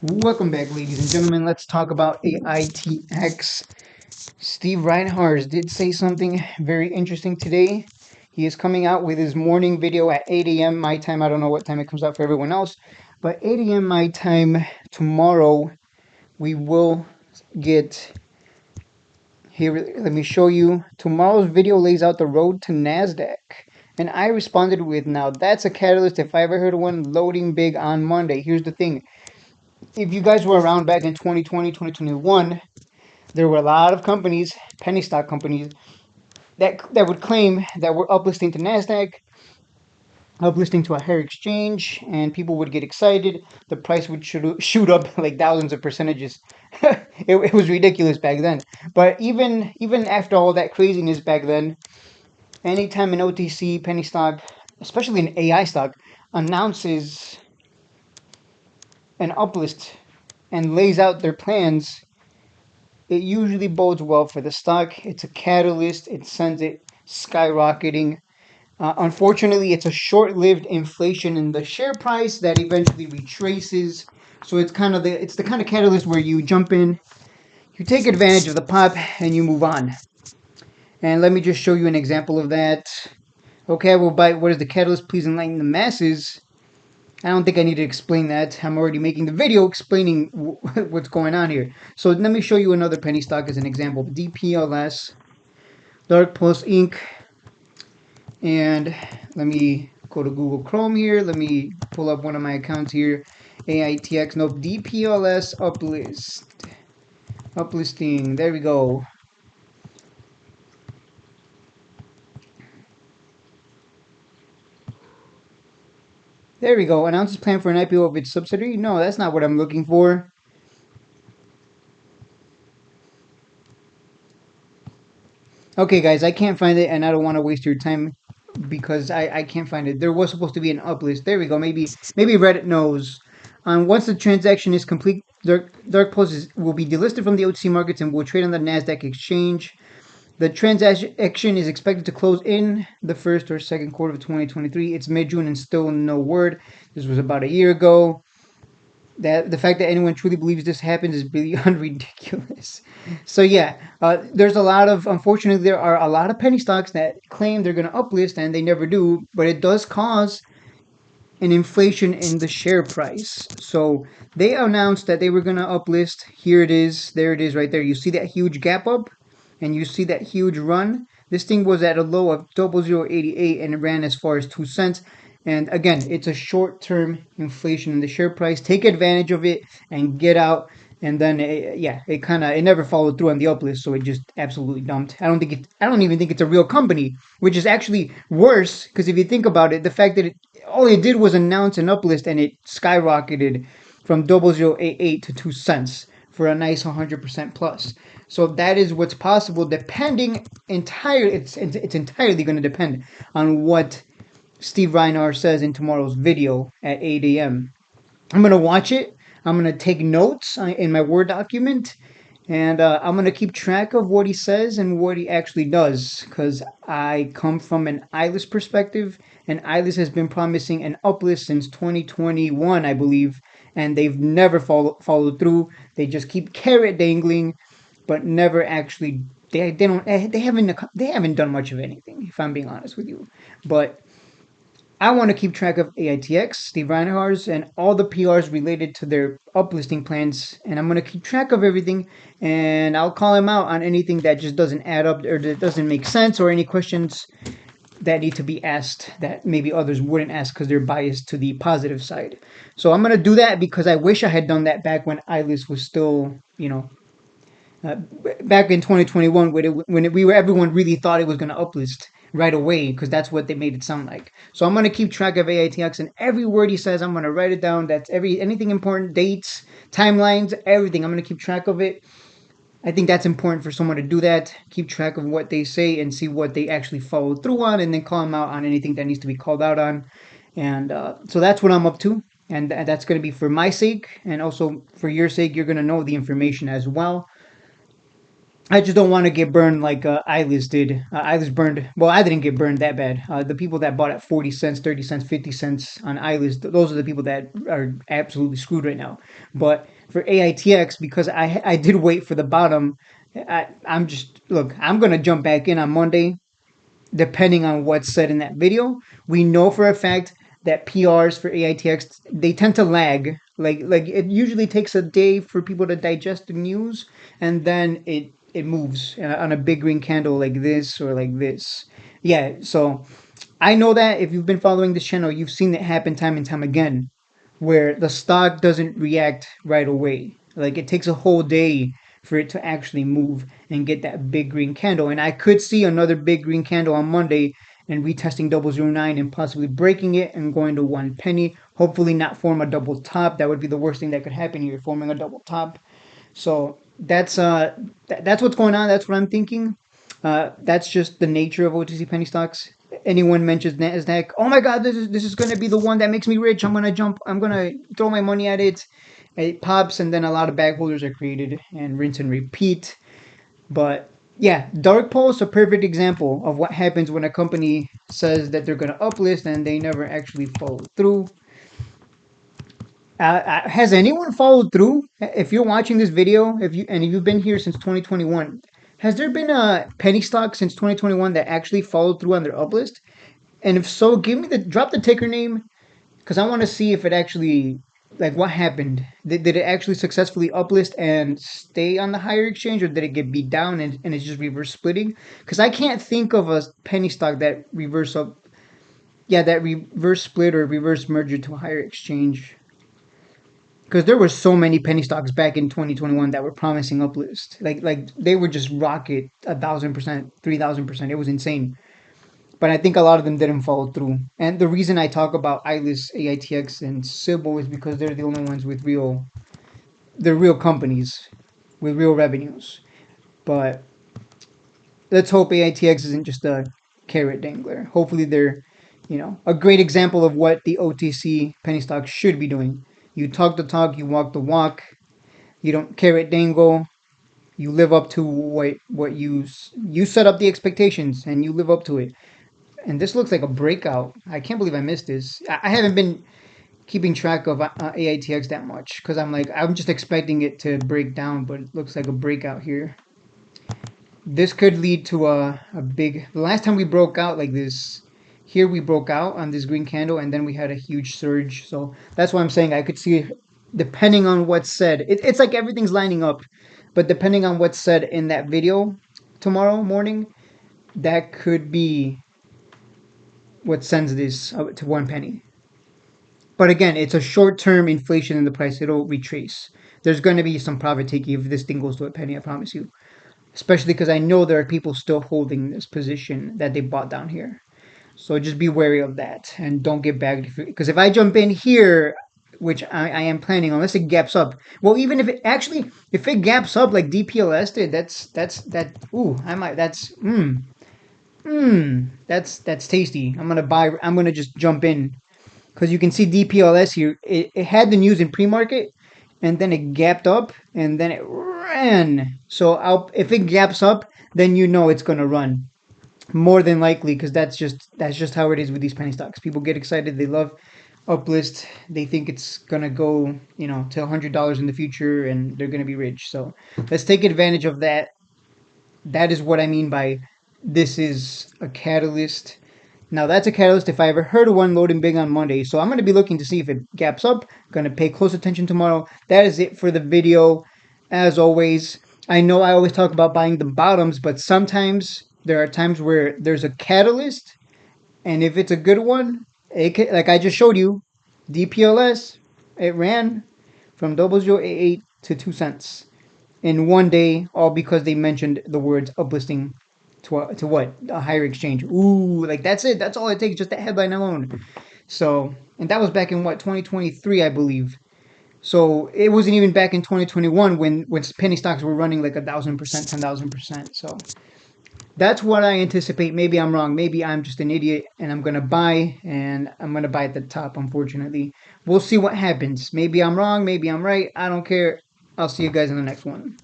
Welcome back, ladies and gentlemen. Let's talk about Aitx. Steve Reinhardt did say something very interesting today. He is coming out with his morning video at 8 a.m. my time. I don't know what time it comes out for everyone else, but 8 a.m. my time tomorrow, we will get here. Let me show you. Tomorrow's video lays out the road to Nasdaq. And I responded with, now that's a catalyst if I ever heard of one, loading big on Monday. Here's the thing. If you guys were around back in 2020, 2021, there were a lot of companies, penny stock companies, that would claim that we're uplisting to Nasdaq, uplisting to a higher exchange, and people would get excited. The price would shoot up like thousands of percentages. It was ridiculous back then. But even after all that craziness back then, anytime an OTC penny stock, especially an AI stock, announces an uplist and lays out their plans, it usually bodes well for the stock. It's a catalyst. It sends it skyrocketing. Unfortunately, it's a short-lived inflation in the share price that eventually retraces. So it's the kind of catalyst where you jump in, you take advantage of the pop, and you move on. And let me just show you an example of that. Okay, well, by what is the catalyst? Please enlighten the masses. I don't think I need to explain that. I'm already making the video explaining what's going on here. So let me show you another penny stock as an example. DPLS, Dark Pulse Inc. And let me go to Google Chrome here. Let me pull up one of my accounts here. Aitx, nope, DPLS uplisting. There we go. There we go. Announces plan for an IPO of its subsidiary. No, that's not what I'm looking for. Okay, guys, I can't find it, and I don't want to waste your time because I can't find it. There was supposed to be an uplist. There we go. Maybe Reddit knows. Once the transaction is complete, Dark Pulse will be delisted from the OTC markets and will trade on the Nasdaq exchange. The transaction is expected to close in the first or second quarter of 2023. It's mid-June and still no word. This was about a year ago. That the fact that anyone truly believes this happens is beyond ridiculous. So yeah, there's a lot of, unfortunately, there are a lot of penny stocks that claim they're going to uplist and they never do, but it does cause an inflation in the share price. So they announced that they were going to uplist. Here it is. There it is right there. You see that huge gap up and you see that huge run. This thing was at a low of 0088 and it ran as far as 2 cents. And again, it's a short-term inflation in the share price. Take advantage of it and get out. And then, it never followed through on the uplist, so it just absolutely dumped. I don't even think it's a real company, which is actually worse because if you think about it, the fact that all it did was announce an uplist and it skyrocketed from 0088 to 2 cents for a nice 100% plus. So that is what's possible depending entirely, it's entirely going to depend on what Steve Reinhardt says in tomorrow's video at 8 a.m. I'm going to watch it. I'm going to take notes in my Word document. And I'm going to keep track of what he says and what he actually does because I come from an eyeless perspective, and eyeless has been promising an uplist since 2021, I believe, and they've never followed through. They just keep carrot dangling, but never actually. They haven't done much of anything, if I'm being honest with you. But I want to keep track of Aitx, Steve Reinhardt's, and all the PRs related to their uplisting plans. And I'm going to keep track of everything. And I'll call him out on anything that just doesn't add up or that doesn't make sense or any questions that need to be asked that maybe others wouldn't ask because they're biased to the positive side. So I'm going to do that because I wish I had done that back when iList was still, uh, back in 2021 everyone really thought it was going to uplist right away because that's what they made it sound like. So I'm going to keep track of AITX and every word he says I'm going to write it down. That's anything important, dates, timelines, everything. I'm going to keep track of it. I think that's important for someone to do that. Keep track of what they say and see what they actually follow through on, and then call them out on anything that needs to be called out on. And so that's what I'm up to. And that's going to be for my sake, and also for your sake. You're going to know the information as well. I just don't want to get burned like Eyeless did. Eyeless burned. Well, I didn't get burned that bad. The people that bought at 40 cents, 30 cents, 50 cents on Eyeless, those are the people that are absolutely screwed right now. But for AITX, because I did wait for the bottom, I'm just look. I'm gonna jump back in on Monday depending on what's said in that video. We know for a fact that PRs for AITX they tend to lag. Like it usually takes a day for people to digest the news, and then it moves on a big green candle like this or like this. Yeah, so I know that if you've been following this channel, you've seen it happen time and time again where the stock doesn't react right away. Like it takes a whole day for it to actually move and get that big green candle. And I could see another big green candle on Monday and retesting 009 and possibly breaking it and going to 1 penny. Hopefully not form a double top. That would be the worst thing that could happen here, forming a double top. So that's what's going on. That's what I'm thinking. That's just the nature of OTC penny stocks. Anyone mentions Nasdaq, oh my God, this is going to be the one that makes me rich. I'm gonna jump. I'm gonna throw my money at it. It pops, and then a lot of bag holders are created, and rinse and repeat. But yeah, dark pool is a perfect example of what happens when a company says that they're going to uplist and they never actually follow through. Has anyone followed through? If you're watching this video, if you've been here since 2021, has there been a penny stock since 2021 that actually followed through on their uplist? And if so, drop the ticker name because I want to see if it actually like what happened. Did it actually successfully uplist and stay on the higher exchange, or did it get beat down and it's just reverse splitting? Because I can't think of a penny stock that reverse up, yeah, that reverse split or reverse merger to a higher exchange because there were so many penny stocks back in 2021 that were promising uplist. Like they were just rocket 1,000%, 3,000%. It was insane. But I think a lot of them didn't follow through. And the reason I talk about ILIS, AITX, and Sybil is because they're the only ones with they're real companies with real revenues. But let's hope AITX isn't just a carrot dangler. Hopefully they're, a great example of what the OTC penny stocks should be doing. You talk the talk, you walk the walk. You don't carrot dangle. You live up to what you set up the expectations and you live up to it. And this looks like a breakout. I can't believe I missed this. I haven't been keeping track of AITX that much because I'm just expecting it to break down, but it looks like a breakout here. This could lead to a big. The last time we broke out like this, here we broke out on this green candle and then we had a huge surge. So that's why I'm saying I could see, depending on what's said, it's like everything's lining up, but depending on what's said in that video tomorrow morning, that could be what sends this to 1 penny. But again, it's a short-term inflation in the price. It'll retrace. There's going to be some profit taking if this thing goes to 1 penny. I promise you. Especially because I know there are people still holding this position that they bought down here. So just be wary of that and don't get bagged. Because if I jump in here, which I am planning, unless it gaps up. Well, even if it gaps up like DPLS did, that's that. Ooh, I might. That's tasty. I'm gonna buy. I'm gonna just jump in because you can see DPLS here. It had the news in pre-market, and then it gapped up, and then it ran. So if it gaps up, then you know it's gonna run more than likely because that's just how it is with these penny stocks. People get excited. They love uplist. They think it's gonna go to $100 in the future, and they're gonna be rich. So let's take advantage of that. That is what I mean by this is a catalyst. Now that's a catalyst if I ever heard of one loading big on Monday. So I'm going to be looking to see if it gaps up. Going to pay close attention tomorrow. That is it for the video. As always, I know I always talk about buying the bottoms, but sometimes there are times where there's a catalyst, and if it's a good one, like I just showed you, DPLS, it ran from 0088 to 2 cents in 1 day, all because they mentioned the words uplisting to what? A higher exchange. Ooh, like that's it. That's all it takes, just that headline alone. So, and that was back in what, 2023, I believe. So it wasn't even back in 2021 when penny stocks were running like 1,000%, 10,000%. So that's what I anticipate. Maybe I'm wrong. Maybe I'm just an idiot and I'm gonna buy and I'm gonna buy at the top. Unfortunately, we'll see what happens. Maybe I'm wrong. Maybe I'm right. I don't care. I'll see you guys in the next one.